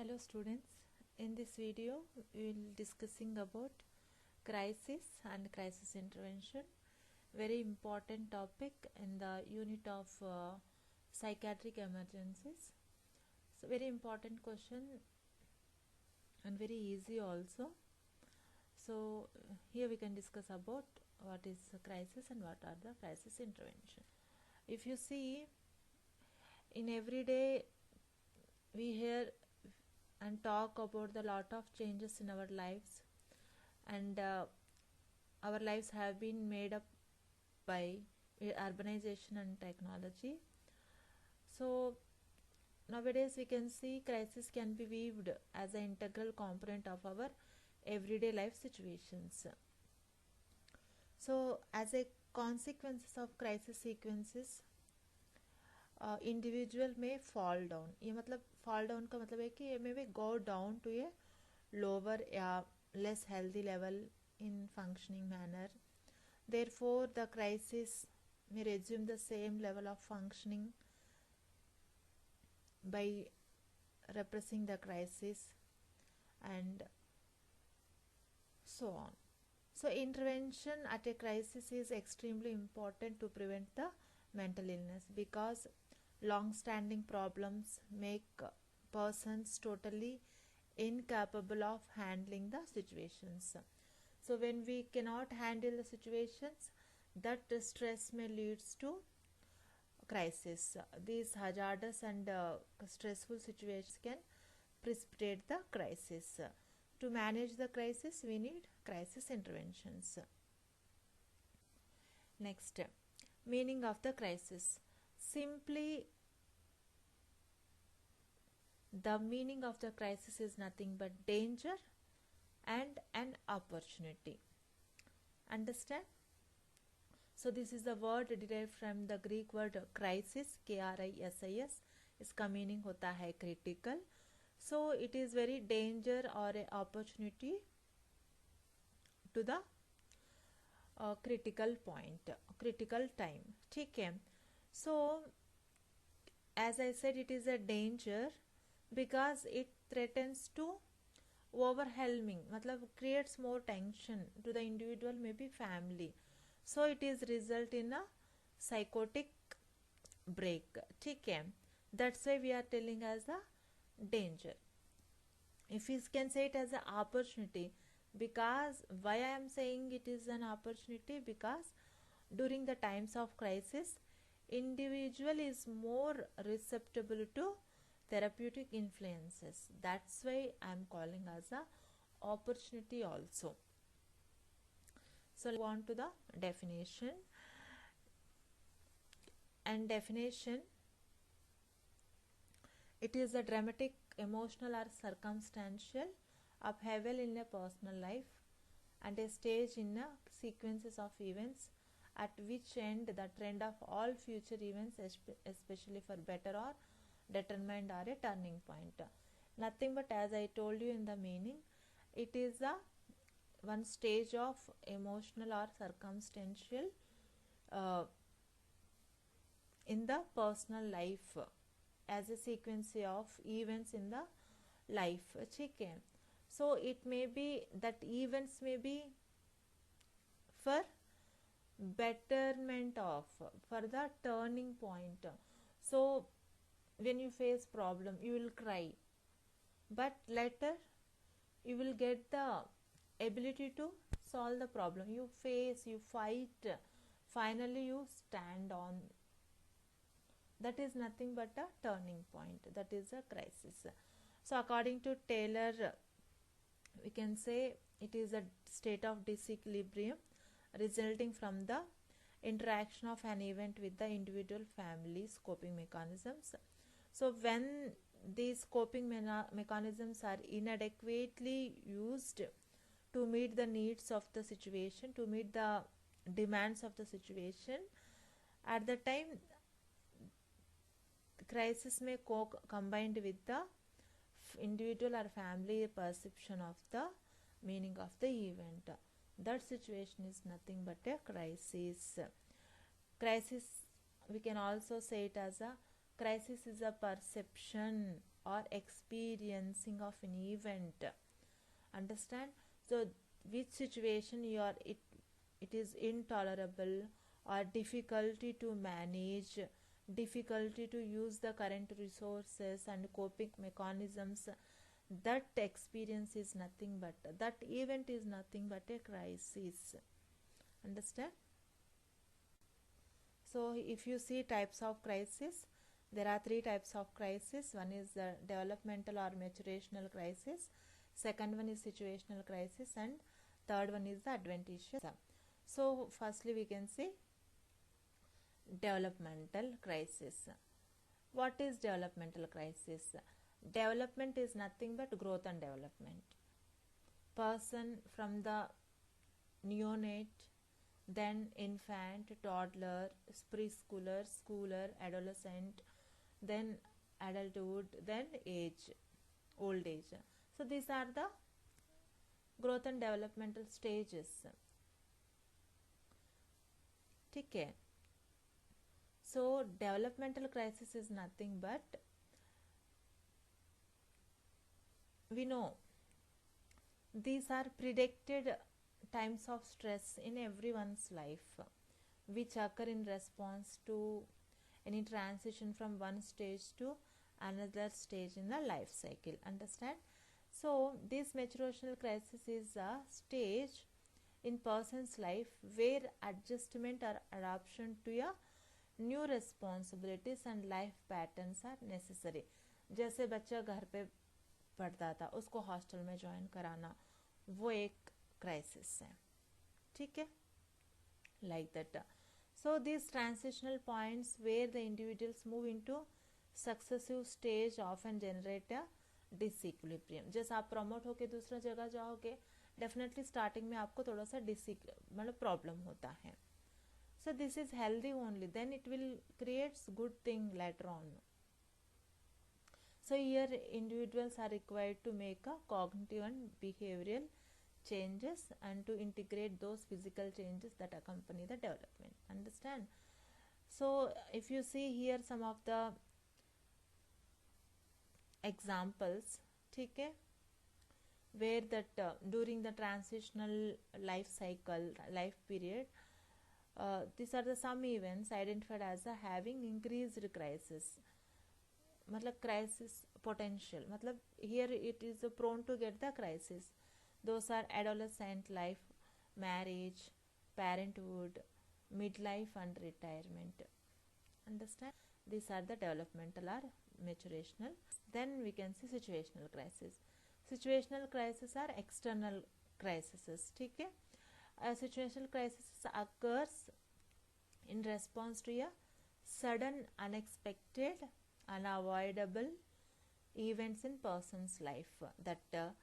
Hello students, in this video we will discussing about crisis and crisis intervention, very important topic in the unit of psychiatric emergencies. So very important question and very easy also. So here we can discuss about what is a crisis and what are the crisis intervention. If you see, in everyday we hear and talk about the lot of changes in our lives, and our lives have been made up by urbanization and technology. So nowadays we can see crisis can be viewed as an integral component of our everyday life situations. So as a consequences of crisis sequences, individual में fall down, ये मतलब fall down का मतलब है कि ये may go down to a lower या less healthy level in functioning manner. Therefore the crisis may resume the same level of functioning by repressing the crisis and so on. So intervention at a crisis is extremely important to prevent the mental illness, because long-standing problems make persons totally incapable of handling the situations. So when we cannot handle the situations, that stress may leads to crisis. These hazardous and stressful situations can precipitate the crisis. To manage the crisis, we need crisis interventions. Next, meaning of the crisis. Simply, the meaning of the crisis is nothing but danger and an opportunity. Understand? So this is the word derived from the Greek word crisis, K-R-I-S-I-S. इसका meaning होता है critical. So it is very danger or a opportunity to the critical point, critical time. ठीक है. So as I said, it is a danger because it threatens to overwhelming, मतलब creates more tension to the individual, maybe family. So it is result in a psychotic break. ठीक है. That's why we are telling as a danger. If we can say it as an opportunity, because why I am saying it is an opportunity, because during the times of crisis, individual is more receptible to therapeutic influences. That's why I am calling as a opportunity also. So move on to the definition. And definition, it is a dramatic, emotional or circumstantial upheaval in a personal life and a stage in a sequences of events at which end the trend of all future events, especially for better or determined, are a turning point. Nothing but, as I told you in the meaning, it is a one stage of emotional or circumstantial in the personal life as a sequence of events in the life. ठीक है. So it may be that events may be for betterment of, for the turning point. So when you face problem, you will cry, but later you will get the ability to solve the problem. You face, you fight, finally you stand on. That is nothing but a turning point. That is a crisis. So according to Taylor, we can say it is a state of disequilibrium resulting from the interaction of an event with the individual family's coping mechanisms. So when these coping mechanisms are inadequately used to meet the needs of the situation, to meet the demands of the situation, at the time crisis may combined with the individual or family perception of the meaning of the event. That situation is nothing but a crisis. Crisis, we can also say it as a Crisis is a perception or experiencing of an event. Understand? So which situation you are, it is intolerable or difficulty to manage, difficulty to use the current resources and coping mechanisms, that experience is nothing but, that event is nothing but a crisis. Understand? So if you see types of crisis, there are three types of crisis. One is the developmental or maturational crisis, second one is situational crisis, and third one is the adventitious. So firstly we can see developmental crisis. What is developmental crisis? Development is nothing but growth and development. Person from the neonate, then infant, toddler, preschooler, schooler, adolescent, then adulthood, then age, old age. So these are the growth and developmental stages. Okay. So developmental crisis is nothing but, we know these are predicted times of stress in everyone's life, which occur in response to any transition from one stage to another stage in the life cycle. Understand? So this maturational crisis is a stage in person's life where adjustment or adaptation to a new responsibilities and life patterns are necessary. जैसे बच्चा घर पे पढ़ता था, उसको hostel में join कराना, वो एक क्राइसिस है. ठीक है, like that. So this transitional points where the individuals move into successive stage often generate a disequilibrium. जैसे आप प्रमोट होके दूसरा जगह जाओगे, डेफिनेटली स्टार्टिंग में आपको थोड़ा सा मतलब प्रॉब्लम होता है. So this is healthy only, then it will creates good thing later on. So here individuals are required to make a cognitive and behavioral changes and to integrate those physical changes that accompany the development. Understand? So if you see here some of the examples, okay, where that during the transitional life cycle, life period, these are the some events identified as a having increased crisis, मतलब crisis potential, मतलब here it is prone to get the crisis. Those are adolescent life, marriage, parenthood, midlife and retirement. Understand? These are the developmental or maturational. Then we can see situational crisis. Situational crisis are external crises. ठीक है? A situational crisis occurs in response to a sudden, unexpected, unavoidable events in person's life. That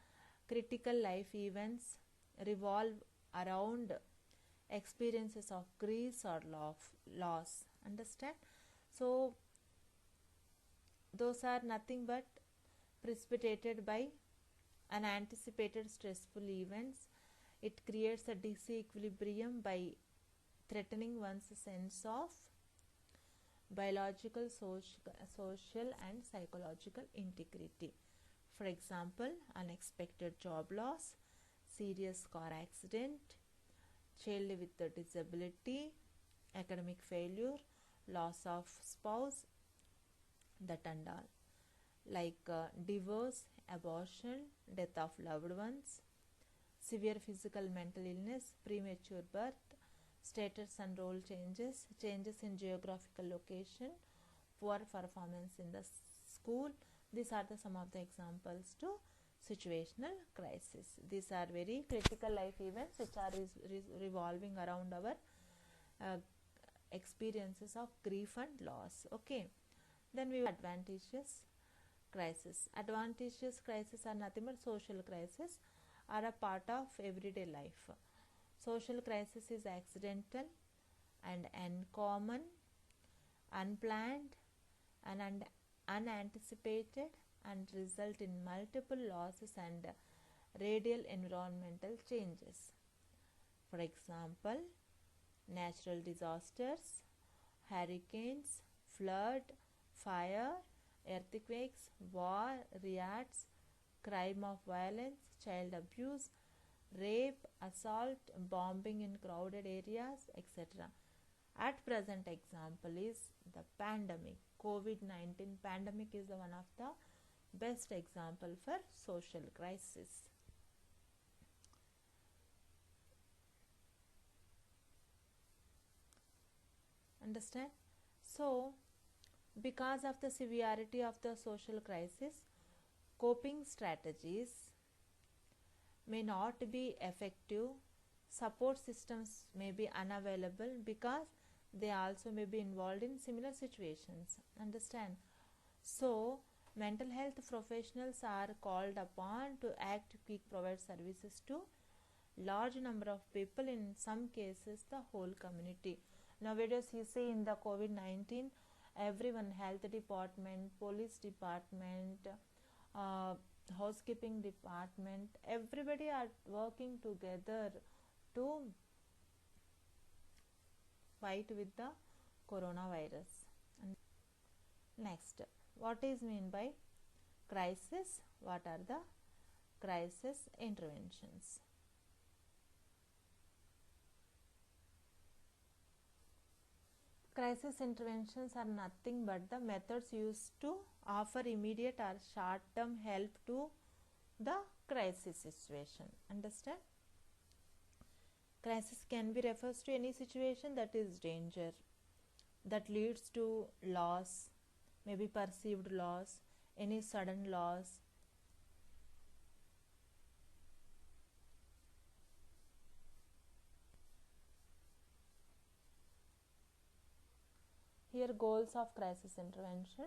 critical life events revolve around experiences of grief or loss. Understand? So those are nothing but precipitated by unanticipated stressful events. It creates a disequilibrium by threatening one's sense of biological, social and psychological integrity. For example, unexpected job loss, serious car accident, child with a disability, academic failure, loss of spouse, that and all. Like divorce, abortion, death of loved ones, severe physical mental illness, premature birth, status and role changes, changes in geographical location, poor performance in the school. These are some of the examples to situational crisis. These are very critical life events which are revolving around our experiences of grief and loss. Okay. Then we have adventitious crisis. Adventitious crisis are nothing but social crisis, are a part of everyday life. Social crisis is accidental and uncommon, unplanned and unanticipated and result in multiple losses and radial environmental changes. For example, natural disasters, hurricanes, flood, fire, earthquakes, war, riots, crime of violence, child abuse, rape, assault, bombing in crowded areas, etc. At present example is the pandemic. COVID-19 pandemic is one of the best example for social crisis. Understand? So, because of the severity of the social crisis, coping strategies may not be effective. Support systems may be unavailable because they also may be involved in similar situations. Understand? So, mental health professionals are called upon to act quick, provide services to large number of people, in some cases the whole community. Nowadays you see in the COVID-19, everyone, health department, police department, housekeeping department, everybody are working together to fight with the coronavirus. And next, what is mean by crisis? What are the crisis interventions? Crisis interventions are nothing but the methods used to offer immediate or short-term help to the crisis situation. Understand? Crisis can be refers to any situation that is danger, that leads to loss, maybe perceived loss, any sudden loss. Here goals of crisis intervention.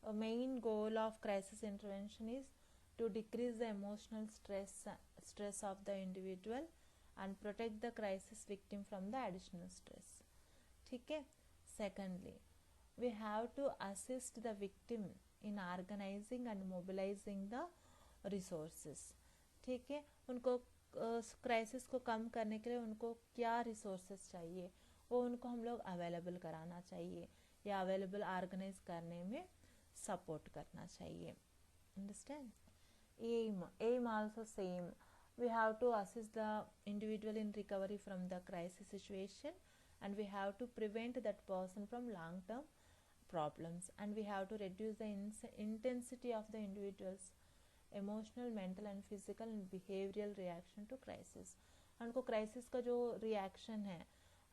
A main goal of crisis intervention is to decrease the emotional stress of the individual and protect the crisis victim from the additional stress. ठीक है. Secondly, we have to assist the victim in organizing and mobilizing the resources. ठीक है. उनको crisis को कम करने के लिए उनको क्या रिसोर्सेस चाहिए वो उनको हम लोग अवेलेबल कराना चाहिए या अवेलेबल ऑर्गेनाइज करने में सपोर्ट करना चाहिए. Understand? Am also same. We have to assist the individual in recovery from the crisis situation, and we have to prevent that person from long-term problems, and we have to reduce the intensity of the individual's emotional, mental and physical and behavioral reaction to crisis. उनको crisis का जो reaction है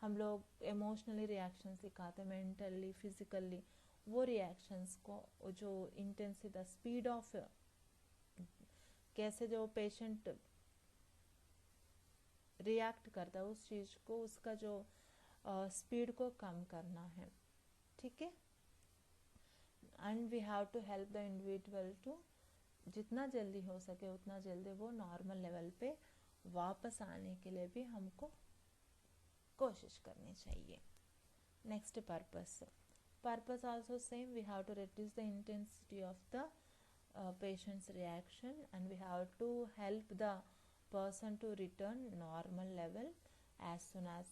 हम लोग emotionally reactions दिखाते हैं, mentally, physically, वो reactions को जो intensity, the speed of कैसे जो patient रिएक्ट करता है उस चीज़ को, उसका जो स्पीड को कम करना है. ठीक है. And we have to help the individual to जितना जल्दी हो सके उतना जल्दी वो नॉर्मल लेवल पे वापस आने के लिए भी हमको कोशिश करनी चाहिए. Next purpose also same. We have to reduce the intensity of the patient's reaction and we have to help the person to return normal level as soon as.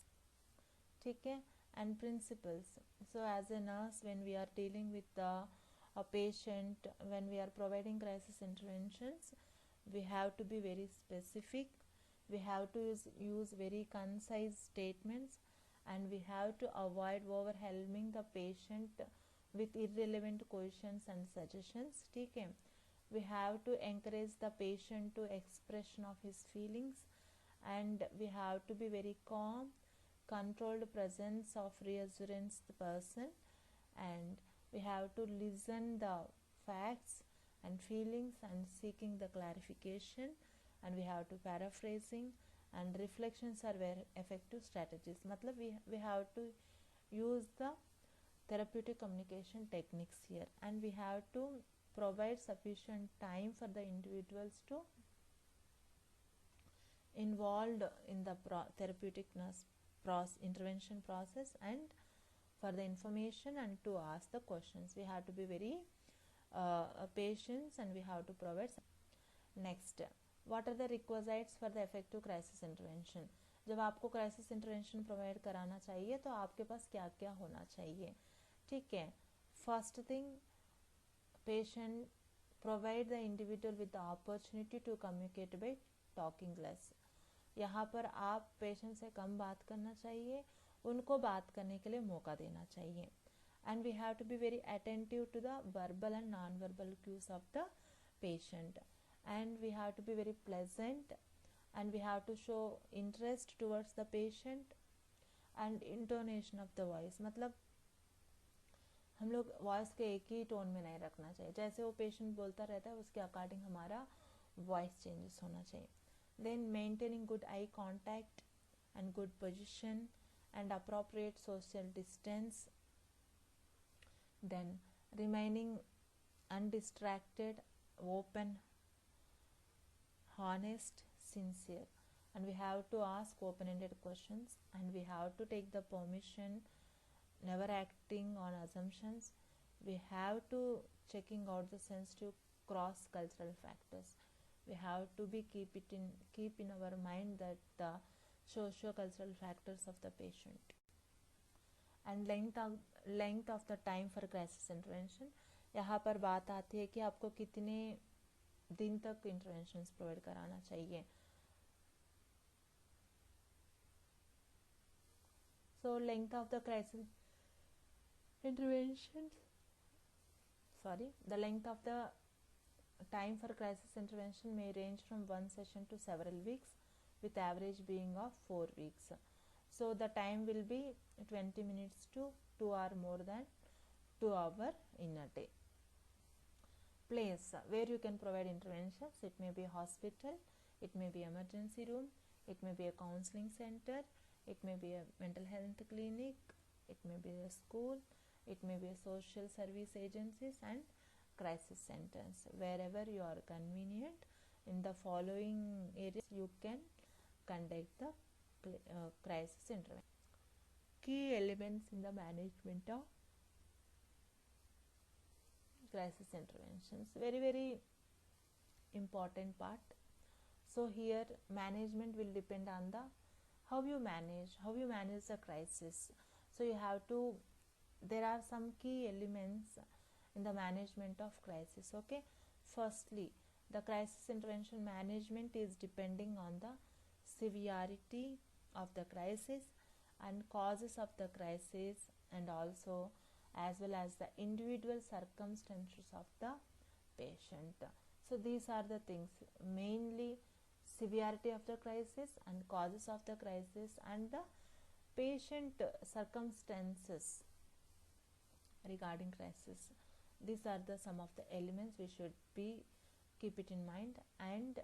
ठीक है. And principles. So as a nurse, when we are dealing with a patient, when we are providing crisis interventions, we have to be very specific, we have to use very concise statements, and we have to avoid overwhelming the patient with irrelevant questions and suggestions. ठीक है. We have to encourage the patient to expression of his feelings, and we have to be very calm, controlled presence of reassurance the person, and we have to listen the facts and feelings and seeking the clarification, and we have to paraphrasing and reflections are very effective strategies. मतलब we have to use the therapeutic communication techniques here, and we have to provide sufficient time for the individuals to involved in the therapeutic intervention process and for the information and to ask the questions. We have to be very patient and we have to provide. Next, what are the requisites for the effective crisis intervention? जब आपको crisis intervention provide कराना चाहिए तो आपके पास क्या क्या होना चाहिए. ठीक है. first thing, patient provide the individual with the opportunity to communicate by talking less. यहाँ पर आप पेशेंट से कम बात करना चाहिए, उनको बात करने के लिए मौका देना चाहिए. And we have to be very attentive to the verbal and non-verbal cues of the patient, and we have to be very pleasant, and we have to show interest towards the patient, and intonation of the voice, मतलब हम लोग voice के एक ही tone में नहीं रखना चाहिए. जैसे वो पेशेंट बोलता रहता है उसके अकॉर्डिंग हमारा वॉइस चेंजेस होना चाहिए. Then maintaining good eye contact and good position and appropriate social distance. Then remaining undistracted, open, honest, sincere, and we have to ask open-ended questions, and we have to take the permission, never acting on assumptions. We have to checking out the sensitive cross-cultural factors. We have to be keep in our mind that the socio-cultural factors of the patient. And length of the time for crisis intervention. यहाँ पर बात आती है कि आपको कितने दिन तक इंटरवेंशंस प्रोवाइड कराना चाहिए. So length of the crisis intervention, the length of the time for crisis intervention may range from one session to several weeks, with average being of 4 weeks. So the time will be 20 minutes to 2 or more than 2 hours in a day. Place where you can provide interventions. It may be a hospital, it may be emergency room, it may be a counseling center, it may be a mental health clinic, it may be a school, it may be a social service agencies and crisis centers. Wherever you are convenient, in the following areas you can conduct the crisis intervention. Key elements in the management of crisis interventions, very important part. So here management will depend on the how you manage the crisis. So you have to, there are some key elements in the management of crisis. Okay, firstly, the crisis intervention management is depending on the severity of the crisis and causes of the crisis, and also as well as the individual circumstances of the patient. So these are the things, mainly severity of the crisis and causes of the crisis and the patient circumstances regarding crisis. These are the some of the elements we should be keep it in mind. And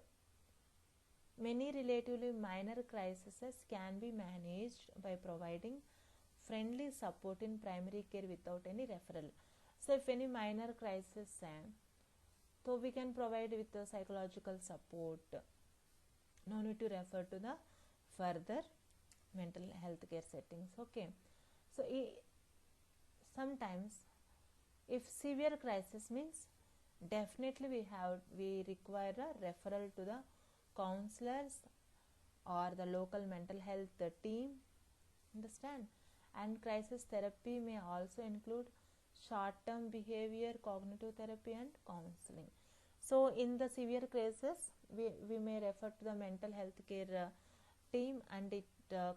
many relatively minor crises can be managed by providing friendly support in primary care without any referral. So if any minor crisis so we can provide with the psychological support, no need to refer to the further mental health care settings. Okay, so sometimes if severe crisis means, definitely we require a referral to the counselors or the local mental health team, understand. And crisis therapy may also include short-term behavior, cognitive therapy and counseling. So in the severe cases we may refer to the mental health care team, and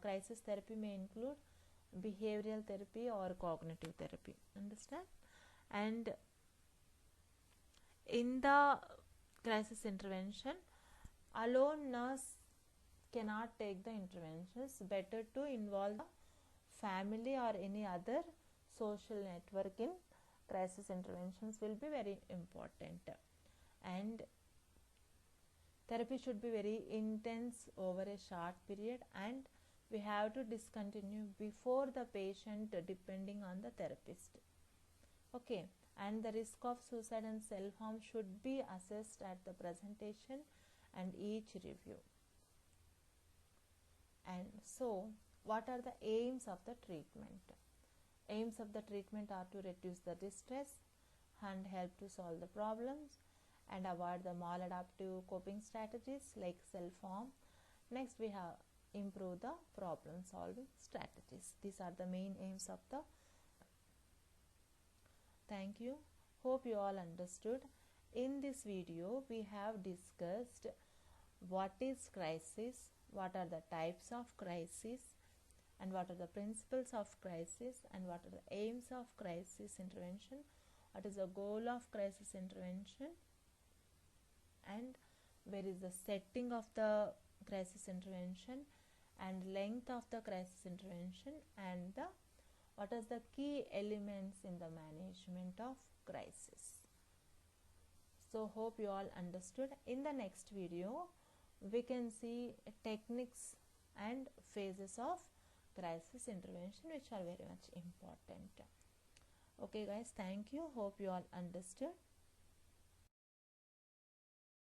crisis therapy may include behavioral therapy or cognitive therapy, understand. And in the crisis intervention, alone nurse cannot take the interventions. Better to involve the family or any other social network in crisis interventions will be very important. And therapy should be very intense over a short period, and we have to discontinue before the patient depending on the therapist. Okay, and the risk of suicide and self-harm should be assessed at the presentation and each review. And so what are the aims of the treatment? Aims of the treatment are to reduce the distress and help to solve the problems and avoid the maladaptive coping strategies like self-harm. Next we have improve the problem solving strategies. These are the main aims of the. Thank you. Hope you all understood. In this video, we have discussed what is crisis, what are the types of crisis, and what are the principles of crisis, and what are the aims of crisis intervention, what is the goal of crisis intervention, and where is the setting of the crisis intervention, and length of the crisis intervention, and what is the key elements in the management of crisis. So hope you all understood. In the next video, we can see techniques and phases of crisis intervention, which are very much important. Okay guys, thank you. Hope you all understood.